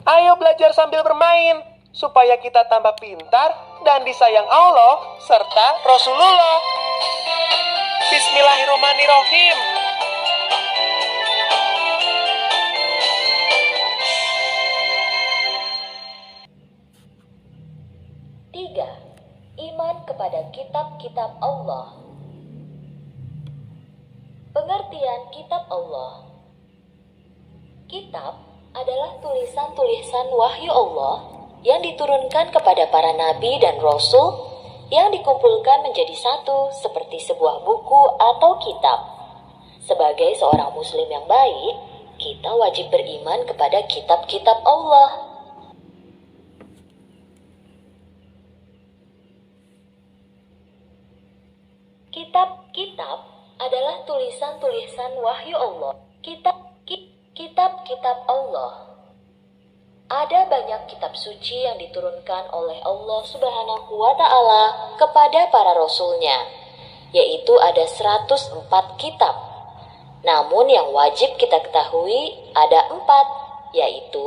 Ayo belajar sambil bermain, supaya kita tambah pintar dan disayang Allah serta Rasulullah. Bismillahirrahmanirrahim. Tiga, iman kepada kitab-kitab Allah. Pengertian kitab Allah. Kitab adalah tulisan-tulisan wahyu Allah yang diturunkan kepada para nabi dan rasul yang dikumpulkan menjadi satu seperti sebuah buku atau kitab. Sebagai seorang muslim yang baik, kita wajib beriman kepada kitab-kitab Allah. Kitab-kitab adalah tulisan-tulisan wahyu Allah. Kitab-kitab Allah. Ada banyak kitab suci yang diturunkan oleh Allah Subhanahu wa Ta'ala kepada para rasulnya, yaitu ada 104 kitab. Namun yang wajib kita ketahui ada 4, yaitu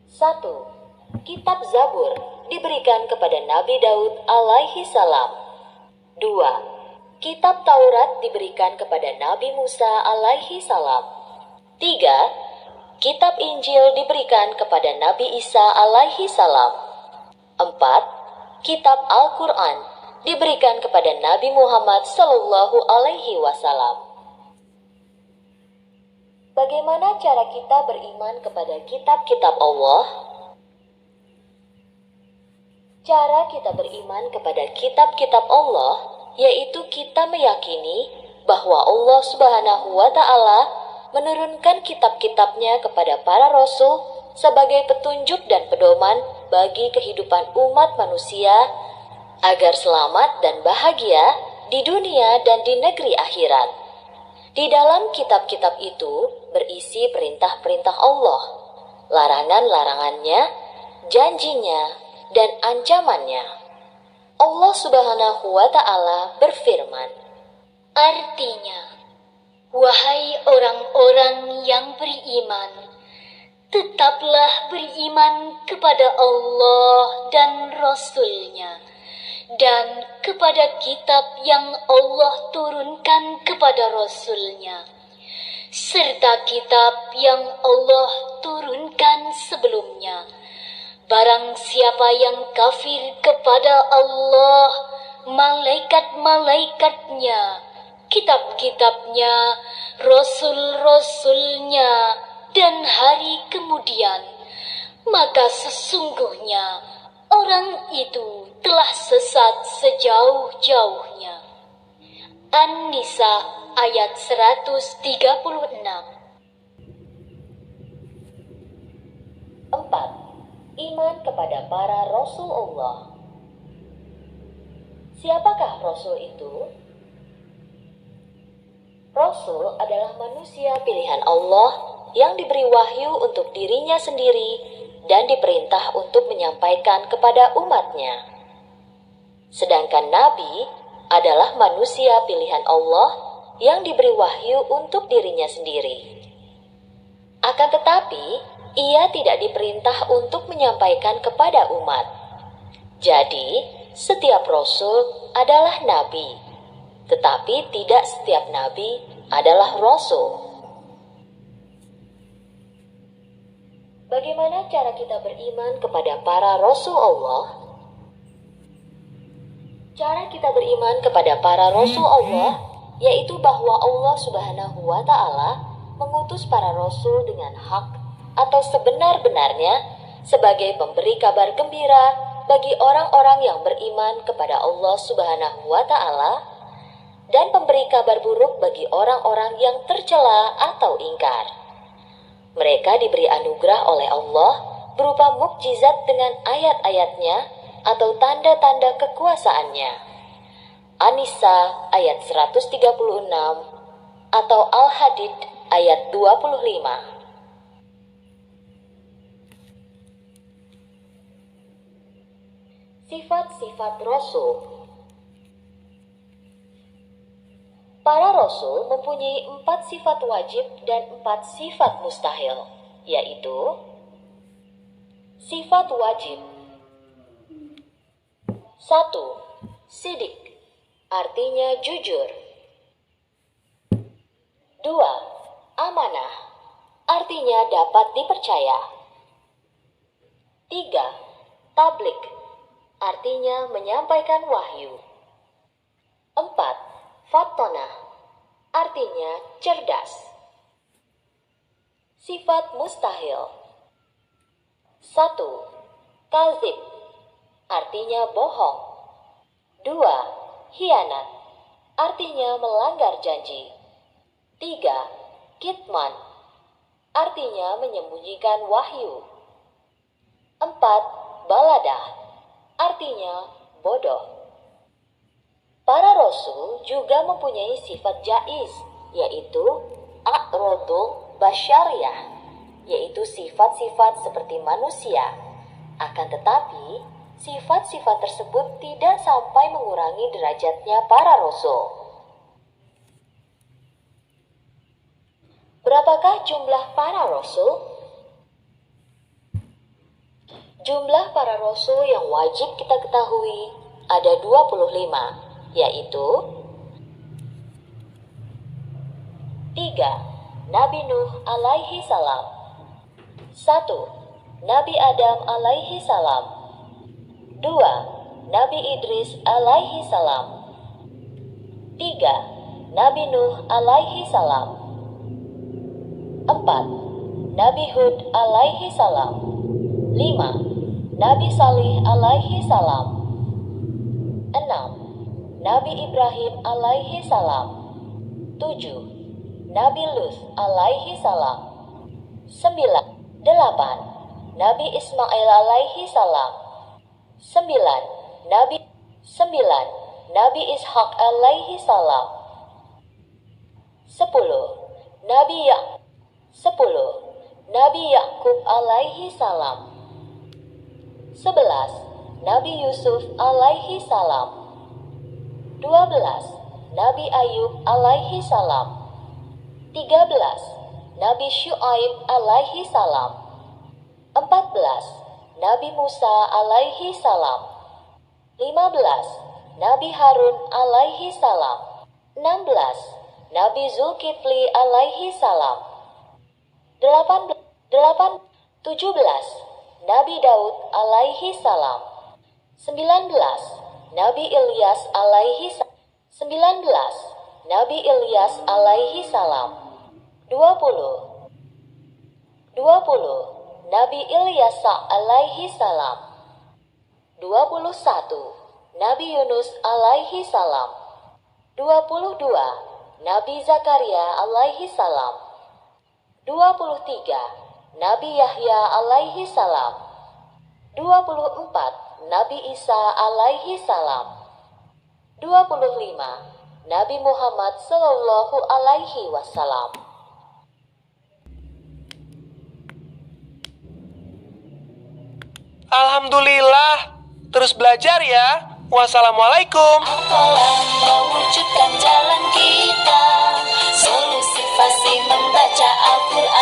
1. Kitab Zabur diberikan kepada Nabi Daud alaihi salam. 2. Kitab Taurat diberikan kepada Nabi Musa alaihi salam. 3. Kitab Injil diberikan kepada Nabi Isa alaihi salam. 4. Kitab Al-Quran diberikan kepada Nabi Muhammad sallallahu alaihi wasallam. Bagaimana cara kita beriman kepada kitab-kitab Allah? Cara kita beriman kepada kitab-kitab Allah yaitu kita meyakini bahwa Allah Subhanahu wa Ta'ala menurunkan kitab-kitabnya kepada para rasul sebagai petunjuk dan pedoman bagi kehidupan umat manusia agar selamat dan bahagia di dunia dan di negeri akhirat. Di dalam kitab-kitab itu berisi perintah-perintah Allah, larangan-larangannya, janjinya, dan ancamannya. Allah Subhanahu wa Ta'ala berfirman, artinya, wahai orang-orang yang beriman, tetaplah beriman kepada Allah dan Rasul-Nya, dan kepada kitab yang Allah turunkan kepada Rasul-Nya, serta kitab yang Allah turunkan sebelumnya. Barang siapa yang kafir kepada Allah, malaikat-malaikatnya, kitab-kitabnya, rasul-rasulnya, dan hari kemudian, maka sesungguhnya orang itu telah sesat sejauh-jauhnya. An-Nisa ayat 136. 4. Iman kepada para rasul Allah. Siapakah rasul itu? Rasul adalah manusia pilihan Allah yang diberi wahyu untuk dirinya sendiri dan diperintah untuk menyampaikan kepada umatnya. Sedangkan Nabi adalah manusia pilihan Allah yang diberi wahyu untuk dirinya sendiri. Akan tetapi, ia tidak diperintah untuk menyampaikan kepada umat. Jadi, setiap rasul adalah nabi. Tetapi tidak setiap nabi adalah rasul. Bagaimana cara kita beriman kepada para rasul Allah? Cara kita beriman kepada para rasul Allah yaitu bahwa Allah Subhanahu wa Ta'ala mengutus para rasul dengan hak atau sebenar-benarnya sebagai pemberi kabar gembira bagi orang-orang yang beriman kepada Allah Subhanahu wa Ta'ala dan pemberi kabar buruk bagi orang-orang yang tercela atau ingkar. Mereka diberi anugerah oleh Allah berupa mukjizat dengan ayat-ayatnya atau tanda-tanda kekuasaannya. An-Nisa ayat 136 atau Al-Hadid ayat 25. Sifat-sifat Rasul. Para rasul mempunyai 4 sifat wajib dan 4 sifat mustahil, yaitu sifat wajib. 1. Sidik, artinya jujur. 2. Amanah, artinya dapat dipercaya. 3. Tablik, artinya menyampaikan wahyu. 4. Fattonah, artinya cerdas. Sifat mustahil. 1. Kazib, artinya bohong. 2. Hianat, artinya melanggar janji. 3. Kitman, artinya menyembunyikan wahyu. 4. Baladah, artinya bodoh. Para rasul juga mempunyai sifat jaiz, yaitu a'rodul basyariyah, yaitu sifat-sifat seperti manusia. Akan tetapi, sifat-sifat tersebut tidak sampai mengurangi derajatnya para rasul. Berapakah jumlah para rasul? Jumlah para rasul yang wajib kita ketahui ada 25, yaitu 3. Nabi Nuh alaihi salam. 1. Nabi Adam alaihi salam. 2. Nabi Idris alaihi salam. 3. Nabi Nuh alaihi salam. 4. Nabi Hud alaihi salam. 5. Nabi Salih alaihi salam. 6. Nabi Ibrahim alaihi salam. 7. Nabi Lut alaihi salam. 8. Nabi Ismail alaihi salam. 9. Nabi Ishak alaihi salam. 10. Nabi Yakub alaihi salam. 11. Nabi Yusuf alaihi salam. 12. Nabi Ayub alaihi salam. 13. Nabi Syuaib alaihi salam. 14. Nabi Musa alaihi salam. 15. Nabi Harun alaihi salam. 16. Nabi Zulkifli alaihi salam. 17. Nabi Daud alaihi salam. 19. Nabi Ilyas alaihi salam. 19. Nabi Ilyas alaihi salam. 20. Nabi Ilyas alaihi salam. 21. Nabi Yunus alaihi salam. 22. Nabi Zakaria alaihi salam. 23. Nabi Yahya alaihi salam. 24. Nabi Isa alaihi salam. 25. Nabi Muhammad sallallahu alaihi wasallam. Alhamdulillah. Terus belajar ya. Wassalamualaikum. Hafalan mewujudkan jalan kita, solusi fasih membaca Al-Quran.